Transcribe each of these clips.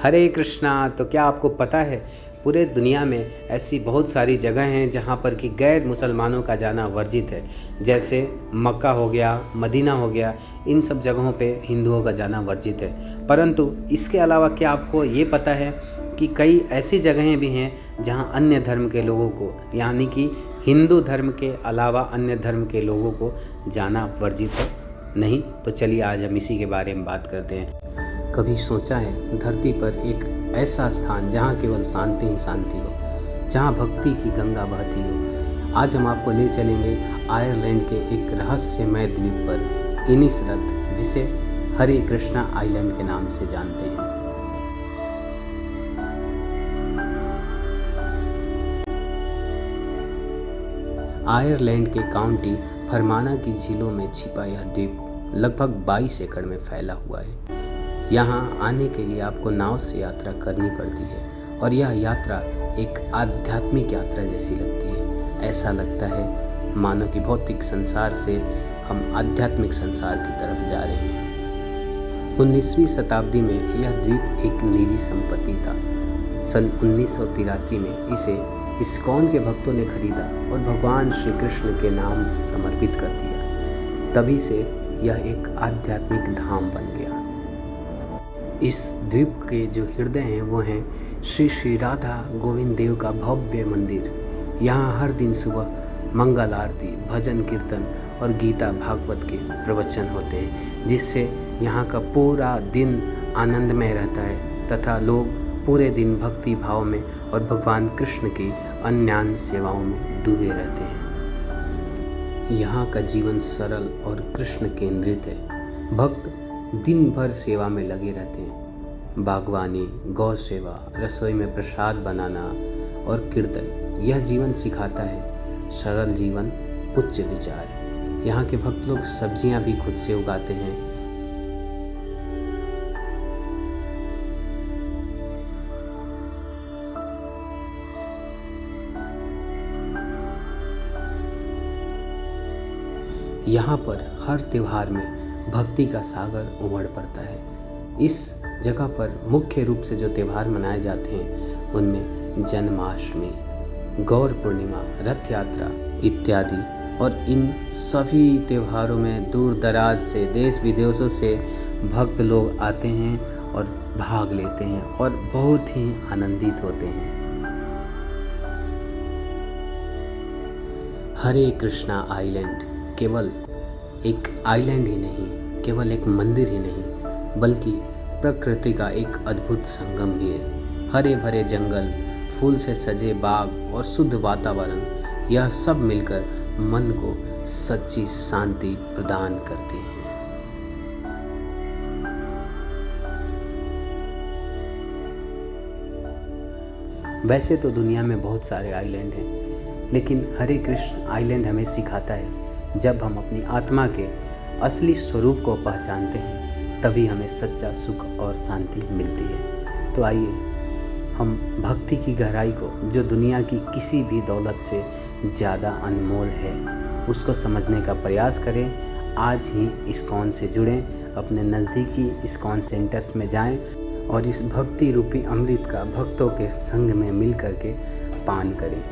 हरे कृष्णा। तो क्या आपको पता है पूरे दुनिया में ऐसी बहुत सारी जगह हैं जहाँ पर कि गैर मुसलमानों का जाना वर्जित है। जैसे मक्का हो गया, मदीना हो गया, इन सब जगहों पे हिंदुओं का जाना वर्जित है। परंतु इसके अलावा क्या आपको ये पता है कि कई ऐसी जगहें भी हैं जहाँ अन्य धर्म के लोगों को, यानी कि हिंदू धर्म के अलावा अन्य धर्म के लोगों को जाना वर्जित है? नहीं? तो चलिए आज हम इसी के बारे में बात करते हैं। कभी सोचा है धरती पर एक ऐसा स्थान जहाँ केवल शांति ही शांति हो, जहाँ भक्ति की गंगा बहती हो? आज हम आपको ले चलेंगे आयरलैंड के एक रहस्यमय द्वीप पर, इनिसरत, जिसे हरे कृष्णा आइलैंड के नाम से जानते हैं। आयरलैंड के काउंटी फरमाना की झीलों में छिपा यह द्वीप लगभग 22 एकड़ में फैला हुआ है। यहाँ आने के लिए आपको नाव से यात्रा करनी पड़ती है और यह यात्रा एक आध्यात्मिक यात्रा जैसी लगती है। ऐसा लगता है मानो कि भौतिक संसार से हम आध्यात्मिक संसार की तरफ जा रहे हैं। 19वीं शताब्दी में यह द्वीप एक निजी संपत्ति था। सन 1983 में इसे इस्कॉन के भक्तों ने खरीदा और भगवान श्री कृष्ण के नाम समर्पित कर दिया। तभी से यह एक आध्यात्मिक धाम बन गया। इस द्वीप के जो हृदय हैं वो हैं श्री राधा गोविंद देव का भव्य मंदिर। यहाँ हर दिन सुबह मंगल आरती, भजन कीर्तन और गीता भागवत के प्रवचन होते हैं, जिससे यहाँ का पूरा दिन आनंदमय रहता है तथा लोग पूरे दिन भक्ति भाव में और भगवान कृष्ण की अन्यान्य सेवाओं में डूबे रहते हैं। यहाँ का जीवन सरल और कृष्ण केंद्रित है। भक्त दिन भर सेवा में लगे रहते हैं। बागवानी, गौ सेवा, रसोई में प्रसाद बनाना और कीर्तन, यह जीवन सिखाता है सरल जीवन, उच्च विचार। यहाँ के भक्त लोग सब्जियाँ भी खुद से उगाते हैं। यहाँ पर हर त्योहार में भक्ति का सागर उमड़ पड़ता है। इस जगह पर मुख्य रूप से जो त्यौहार मनाए जाते हैं उनमें जन्माष्टमी, गौर पूर्णिमा, रथ यात्रा इत्यादि, और इन सभी त्योहारों में दूर दराज से, देश विदेशों से भक्त लोग आते हैं और भाग लेते हैं और बहुत ही आनंदित होते हैं। हरे कृष्णा आइलैंड केवल एक आइलैंड ही नहीं, केवल एक मंदिर ही नहीं, बल्कि प्रकृति का एक अद्भुत संगम भी है। हरे भरे जंगल, फूल से सजे बाग और शुद्ध वातावरण, यह सब मिलकर मन को सच्ची शांति प्रदान करते हैं। वैसे तो दुनिया में बहुत सारे आइलैंड हैं, लेकिन हरे कृष्ण आइलैंड हमें सिखाता है जब हम अपनी आत्मा के असली स्वरूप को पहचानते हैं तभी हमें सच्चा सुख और शांति मिलती है। तो आइए हम भक्ति की गहराई को, जो दुनिया की किसी भी दौलत से ज़्यादा अनमोल है, उसको समझने का प्रयास करें। आज ही इस्कॉन से जुड़ें, अपने नज़दीकी इस्कॉन सेंटर्स में जाएं और इस भक्ति रूपी अमृत का भक्तों के संग में मिल करके पान करें।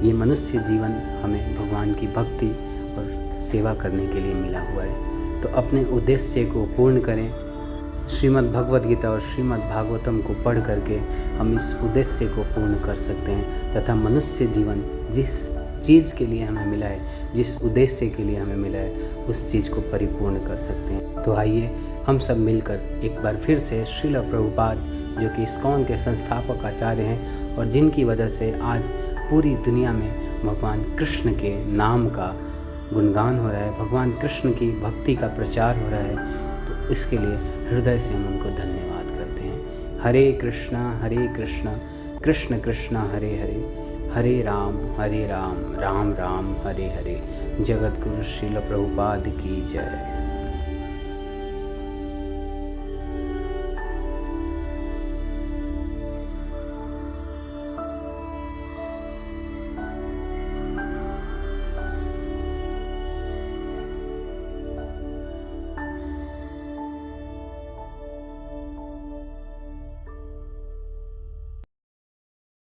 ये मनुष्य जीवन हमें भगवान की भक्ति और सेवा करने के लिए मिला हुआ है, तो अपने उद्देश्य को पूर्ण करें। श्रीमद् भगवद गीता और श्रीमद् भागवतम को पढ़ करके हम इस उद्देश्य को पूर्ण कर सकते हैं तथा मनुष्य जीवन जिस चीज़ के लिए हमें मिला है, जिस उद्देश्य के लिए हमें मिला है, उस चीज़ को परिपूर्ण कर सकते हैं। तो आइए हम सब मिलकर एक बार फिर से श्रील प्रभुपाद, जो कि इस्कॉन के संस्थापक आचार्य हैं और जिनकी वजह से आज पूरी दुनिया में भगवान कृष्ण के नाम का गुणगान हो रहा है, भगवान कृष्ण की भक्ति का प्रचार हो रहा है, तो इसके लिए हृदय से हम उनको धन्यवाद करते हैं। हरे कृष्णा कृष्ण कृष्ण हरे हरे, हरे राम राम राम हरे हरे। जगत गुरु श्रील प्रभुपाद की जय।